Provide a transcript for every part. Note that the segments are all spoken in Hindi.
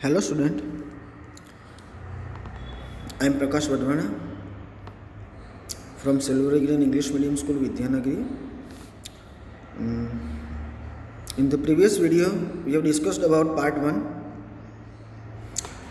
Hello student, I am Prakash Vadvana from Silver Green English Medium School Vidyanagiri. In the previous video we have discussed about part 1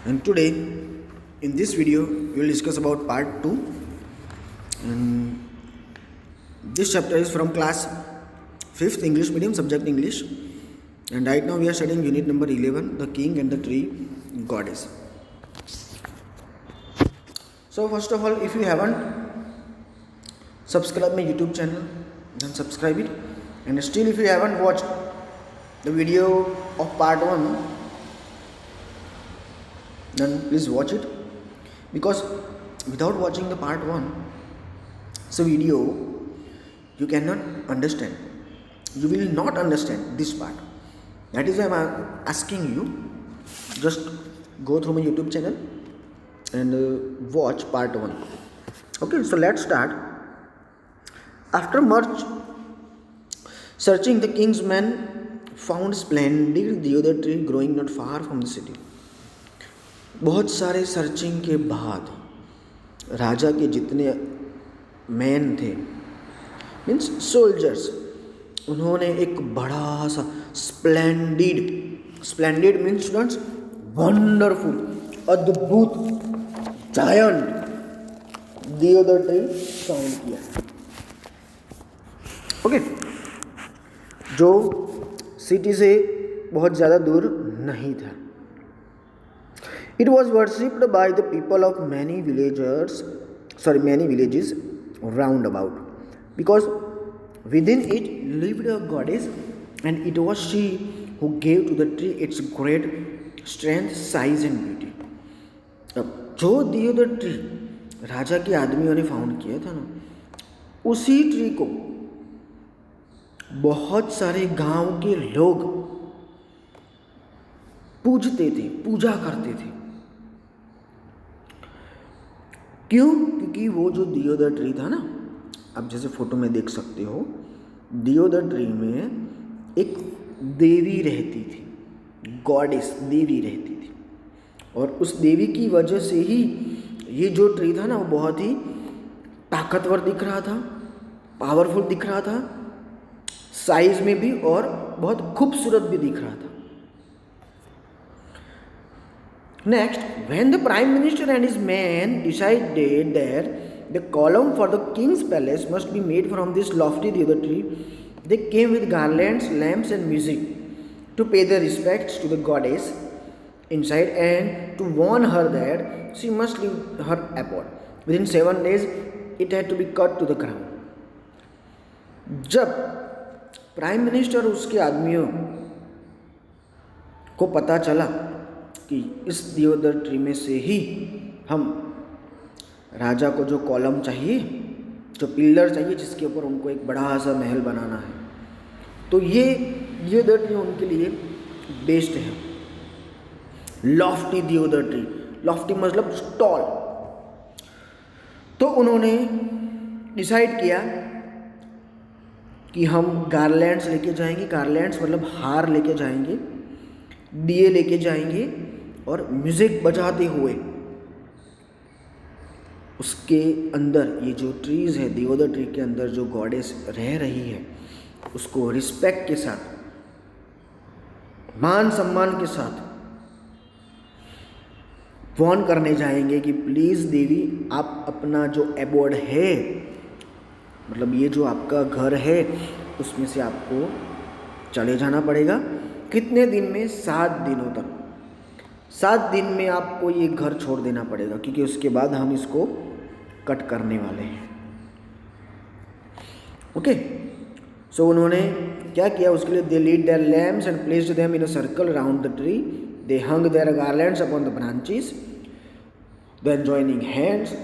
and today in this video we will discuss about part 2 and this chapter is from class 5th English Medium subject English and right now we are studying unit number 11 the king and the tree goddess. So first of all, if you haven't subscribed my YouTube channel, then subscribe it. And still if you haven't watched the video of part 1, then please watch it. Because without watching the part 1, so video, you cannot understand. You will not understand this part. That is why I am asking you, just go through my YouTube channel and watch part 1. Okay, so let's start. After much searching, the king's men found splendid deodar tree growing not far from the city. बहुत सारे सर्चिंग के बाद राजा के जितने मैन थे मीन्स सोल्जर्स, उन्होंने एक बड़ा सा स्प्लेंडिड मीन्स स्टूडेंट्स वंडरफुल अद्भुत जायंट देओदार ट्री फाउंड किया. ओके, जो सिटी से बहुत ज़्यादा दूर नहीं था. It was worshipped by the people of many villages round about because within it lived a goddess and it was she who gave to the tree its great strength, size and beauty. अब जो देओदार ट्री राजा के आदमियों ने फाउंड किया था ना, उसी ट्री को बहुत सारे गांव के लोग पूजते थे, पूजा करते थे. क्यों? क्योंकि वो जो देओदार ट्री था ना, आप जैसे फोटो में देख सकते हो, देओदार ट्री में एक देवी रहती थी, गॉडेस देवी रहती थी. और उस देवी की वजह से ही ये जो ट्री था ना, वो बहुत ही ताकतवर दिख रहा था, पावरफुल दिख रहा था, साइज में भी और बहुत खूबसूरत भी दिख रहा था. Next, when the prime minister and his men decided that the column for the king's palace must be made from this lofty deodar tree, they came with garlands, lamps and music to pay their respects to the goddess inside and to warn her that she must leave her abode. Within 7 days, it had to be cut to the ground. जब प्राइम मिनिस्टर और उसके आदमियों को पता चला कि इस देओदार ट्री में से ही हम राजा को जो कॉलम चाहिए, जो पिलर चाहिए जिसके ऊपर उनको एक बड़ा सा महल बनाना है, तो ये देओदार ट्री उनके लिए बेस्ट है. लॉफ्टी देओदार ट्री, लॉफ्टी मतलब टॉल. तो उन्होंने डिसाइड किया कि हम गार्लैंड्स लेके जाएंगे. गार्लैंड्स मतलब हार लेके जाएंगे, दिए लेके जाएंगे और म्यूजिक बजाते हुए उसके अंदर ये जो ट्रीज है, देओदार ट्री के अंदर जो गॉडेस रह रही है, उसको रिस्पेक्ट के साथ, मान सम्मान के साथ वॉर्न करने जाएंगे कि प्लीज देवी, आप अपना जो एबोर्ड है, मतलब ये जो आपका घर है, उसमें से आपको चले जाना पड़ेगा. कितने दिन में? 7 दिनों तक. 7 दिन में आपको ये घर छोड़ देना पड़ेगा, क्योंकि उसके बाद हम इसको कट करने वाले हैं. ओके, सो उन्होंने क्या किया उसके लिए? They lit their lamps and placed them in a circle round the tree. They hung their garlands upon the branches. Then joining hands,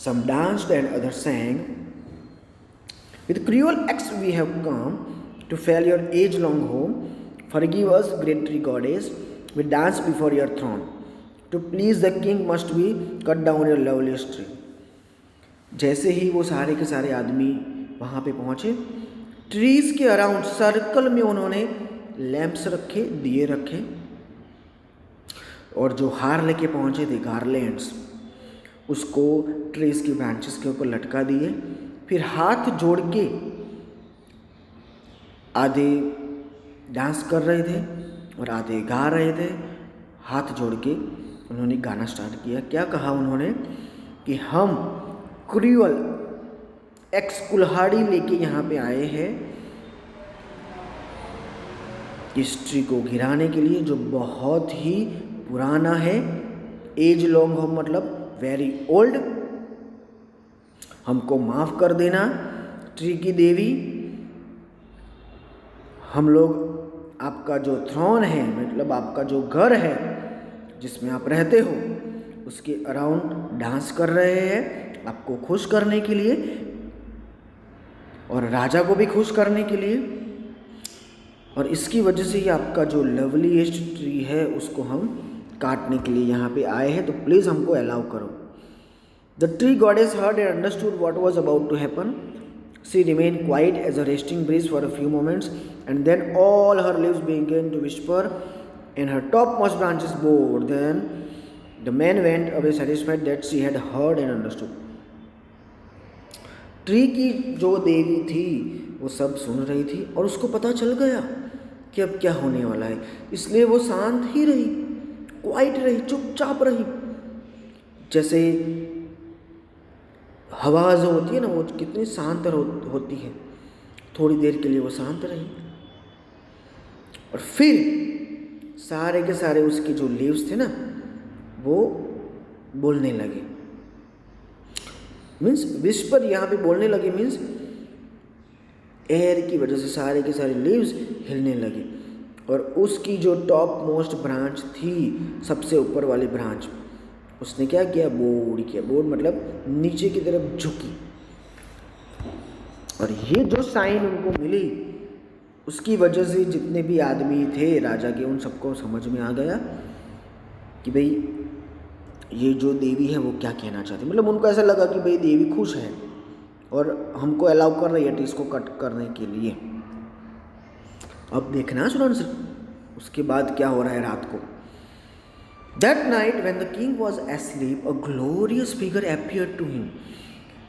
some danced and other sang. With cruel acts we have come to fell your age-long home. Forgive us, great tree goddess. We dance before your throne. To please the king must we cut down your loveliest tree. जैसे ही वो सारे के सारे आदमी वहाँ पे पहुँचे, ट्रीज के अराउंड सर्कल में उन्होंने लैंप्स रखे, दिए रखे और जो हार लेके पहुँचे थे गार्लैंड्स, उसको ट्रीज की ब्रांचेस के ऊपर लटका दिए। फिर हाथ जोड़ के आधे डांस कर रहे थे और आधे गा रहे थे। हाथ जोड़ के उन्होंने गाना स्टार्ट किया। क्या कहा उन्होंने कि हम क्रूअल एक्स कुल्हाड़ी लेके यहाँ पे आए हैं इस ट्री को गिराने के लिए, जो बहुत ही पुराना है, एज लॉन्ग हो, मतलब वेरी ओल्ड। हमको माफ कर देना ट्री की देवी, हम लोग आपका जो थ्रोन है, मतलब आपका जो घर है जिसमें आप रहते हो, उसके अराउंड डांस कर रहे हैं आपको खुश करने के लिए और राजा को भी खुश करने के लिए। और इसकी वजह से ही आपका जो लवलीएस्ट ट्री है उसको हम काटने के लिए यहाँ पे आए हैं, तो प्लीज़ हमको अलाउ करो। The tree goddess heard and understood what was about to happen. She remained quiet as a resting breeze for a few moments, and then all her leaves began to whisper and her topmost branches bowed. Then the man went away satisfied that she had heard and understood. Tree की जो देवी थी वो सब सुन रही थी और उसको पता चल गया कि अब क्या होने वाला है, इसलिए वो शांत ही रही, क्वाइट रही, चुपचाप रही। जैसे हवा जो होती है ना, वो कितनी शांत होती है, थोड़ी देर के लिए वो शांत रही और फिर सारे के सारे उसके जो लीव्स थे ना वो बोलने लगे। मीन्स विस्पर यहाँ पे बोलने लगे, मीन्स एयर की वजह से सारे के सारे लीव्स हिलने लगे और उसकी जो टॉप मोस्ट ब्रांच थी, सबसे ऊपर वाली ब्रांच, उसने क्या किया, बोर्ड किया। बोर्ड मतलब नीचे की तरफ झुकी और ये जो साइन उनको मिली उसकी वजह से जितने भी आदमी थे राजा के, उन सबको समझ में आ गया कि भाई ये जो देवी है वो क्या कहना चाहती है। मतलब उनको ऐसा लगा कि भाई देवी खुश है और हमको अलाउ कर रही है ट्रीज को कट करने के लिए। अब देखना स्टूडेंट्स उसके बाद क्या हो रहा है रात को। That night when the king was asleep, a glorious figure appeared to him.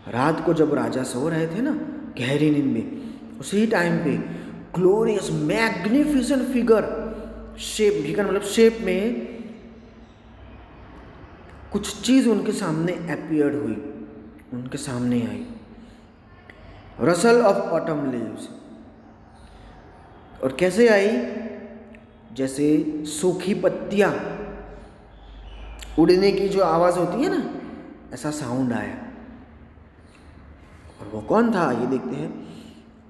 रात को जब राजा सो रहे थे ना गहरी नींद में, उसी टाइम पे glorious magnificent figure, shape, figure मतलब शेप में कुछ चीज उनके सामने अपीयर्ड हुई, उनके सामने आई। रसल ऑफ ऑटम लीव्स, और कैसे आई, जैसे सूखी पत्तियां उड़ने की जो आवाज होती है ना, ऐसा साउंड आया। और वो कौन था ये देखते हैं।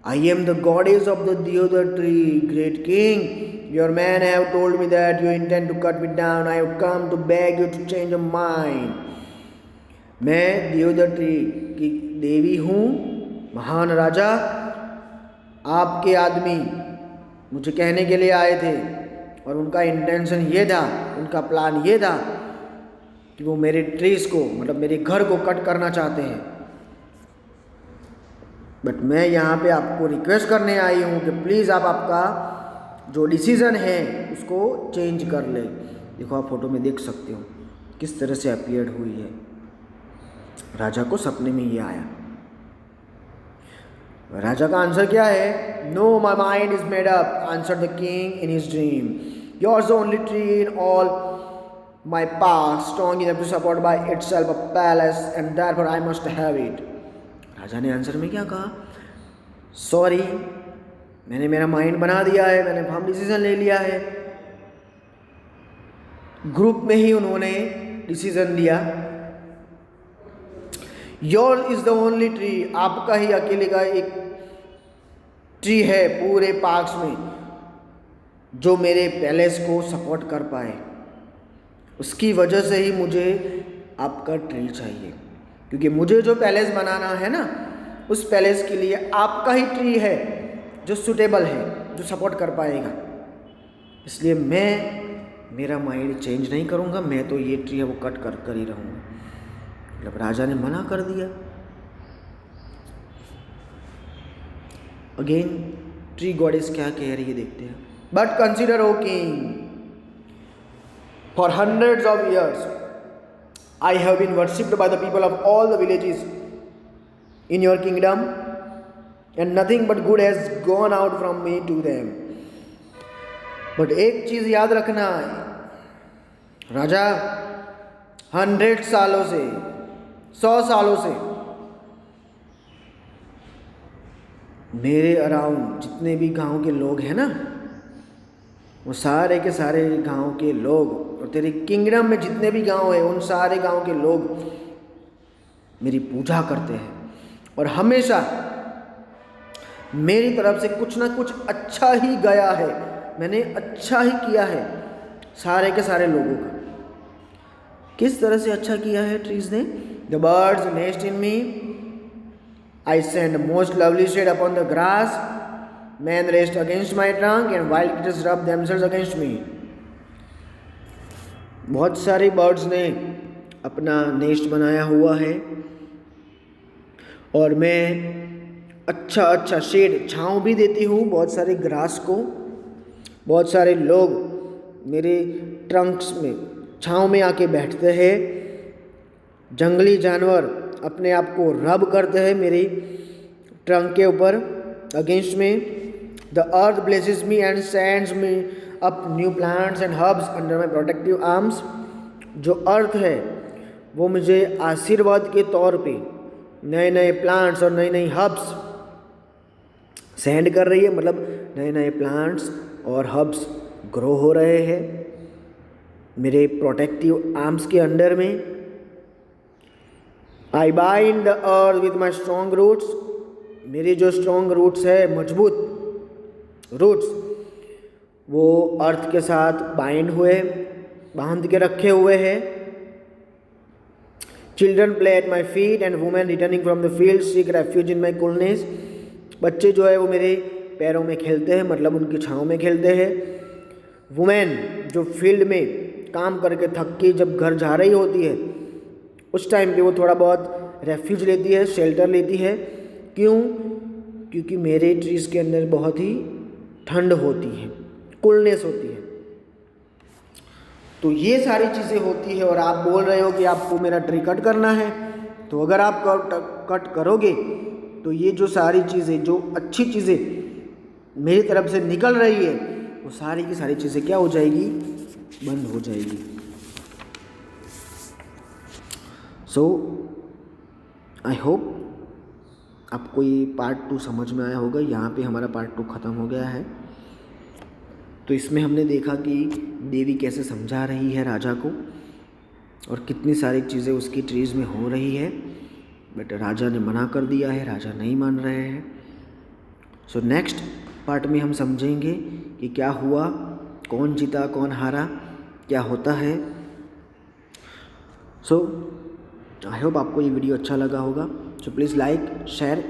I am the goddess of the deodar tree, great king, your man have told me that you intend to cut me down, I have come to beg you to change your mind. मैं दियोदर ट्री की देवी हूँ, महान राजा। आपके आदमी मुझे कहने के लिए आए थे और उनका इंटेंशन ये था, उनका प्लान ये था कि वो मेरे ट्रीज को, मतलब मेरे घर को कट करना चाहते हैं। बट मैं यहाँ पे आपको रिक्वेस्ट करने आई हूँ कि प्लीज़ आप आपका जो डिसीज़न है उसको चेंज कर ले। देखो आप फोटो में देख सकते हो किस तरह से अपीयर्ड हुई है। राजा को सपने में ये आया। राजा का आंसर क्या है, no my mind is made up, answer the king in his dream, yours the only tree in all my pass, strong enough to support by itself a palace and therefore I must have it. राजा ने आंसर में क्या कहा, सॉरी, मैंने मेरा माइंड बना दिया है, मैंने फर्म डिसीजन ले लिया है। ग्रुप में ही उन्होंने डिसीजन लिया। Your is the only tree, आपका ही अकेले का एक ट्री है पूरे पार्क्स में जो मेरे पैलेस को सपोर्ट कर पाए। उसकी वजह से ही मुझे आपका ट्री चाहिए, क्योंकि मुझे जो पैलेस बनाना है ना, उस पैलेस के लिए आपका ही ट्री है जो सूटेबल है, जो सपोर्ट कर पाएगा। इसलिए मैं मेरा माइंड चेंज नहीं करूँगा, मैं तो ये ट्री है वो कट कर ही रहूँगा। मतलब राजा ने मना कर दिया। अगेन ट्री गॉडेस क्या कह रही है देखते हैं। But consider O king, For hundreds of years, I have been worshipped by the people of all the villages in your kingdom, and nothing but good has gone out from me to them. But एक चीज याद रखना राजा, 100 सालों से, 100 सालों से मेरे अराउंड जितने भी गांव के लोग हैं ना, वो सारे के सारे गांव के लोग, और तेरे किंगडम में जितने भी गांव हैं उन सारे गांव के लोग मेरी पूजा करते हैं, और हमेशा मेरी तरफ से कुछ ना कुछ अच्छा ही गया है, मैंने अच्छा ही किया है सारे के सारे लोगों का। किस तरह से अच्छा किया है ट्रीज ने? The birds nest in me, I send most lovely shade upon the grass, man rest against my trunk and wild creatures rub themselves against me. बहुत सारे बर्ड्स ने अपना नेस्ट बनाया हुआ है, और मैं अच्छा अच्छा शेड, छाँव भी देती हूँ बहुत सारे ग्रास को। बहुत सारे लोग मेरे ट्रंक्स में, छाँव में आके बैठते हैं। जंगली जानवर अपने आप को रब करते हैं मेरी ट्रंक के ऊपर अगेंस्ट में। The earth blesses me and sends me up new plants and herbs under my protective arms. जो अर्थ है वो मुझे आशीर्वाद के तौर पे नए नए प्लांट्स और नई नई हर्ब्स सेंड कर रही है, मतलब नए नए प्लांट्स और हर्ब्स ग्रो हो रहे हैं मेरे प्रोटेक्टिव आर्म्स के अंडर में। I bind the earth with my strong roots. मेरे जो स्ट्रॉन्ग रूट्स है, मजबूत रूट्स, वो अर्थ के साथ बांध के रखे हुए हैं। Children play at my feet and women returning from the field seek refuge in my coolness. बच्चे जो है वो मेरे पैरों में खेलते हैं, मतलब उनकी छाँव में खेलते हैं। वुमेन जो फील्ड में काम करके थक के जब घर जा रही होती है, उस टाइम पे वो थोड़ा बहुत रेफ्यूज लेती है, शेल्टर लेती है। क्यों? क्योंकि मेरे ट्रीज़ के अंदर बहुत ही ठंड होती है, कूलनेस होती है। तो ये सारी चीज़ें होती है, और आप बोल रहे हो कि आपको मेरा ट्री कट करना है, तो अगर आप कट करोगे तो ये जो सारी चीज़ें, जो अच्छी चीज़ें मेरी तरफ से निकल रही है, वो सारी की सारी चीज़ें क्या हो जाएगी? बंद हो जाएगी। सो आई होप आपको ये पार्ट 2 समझ में आया होगा। यहाँ पे हमारा पार्ट 2 ख़त्म हो गया है। तो इसमें हमने देखा कि देवी कैसे समझा रही है राजा को, और कितनी सारी चीज़ें उसकी ट्रीज़ में हो रही है, बट राजा ने मना कर दिया है, राजा नहीं मान रहे हैं। सो नेक्स्ट पार्ट में हम समझेंगे कि क्या हुआ, कौन जीता कौन हारा, क्या होता है। सो आई होप आपको ये वीडियो अच्छा लगा होगा। So please like, share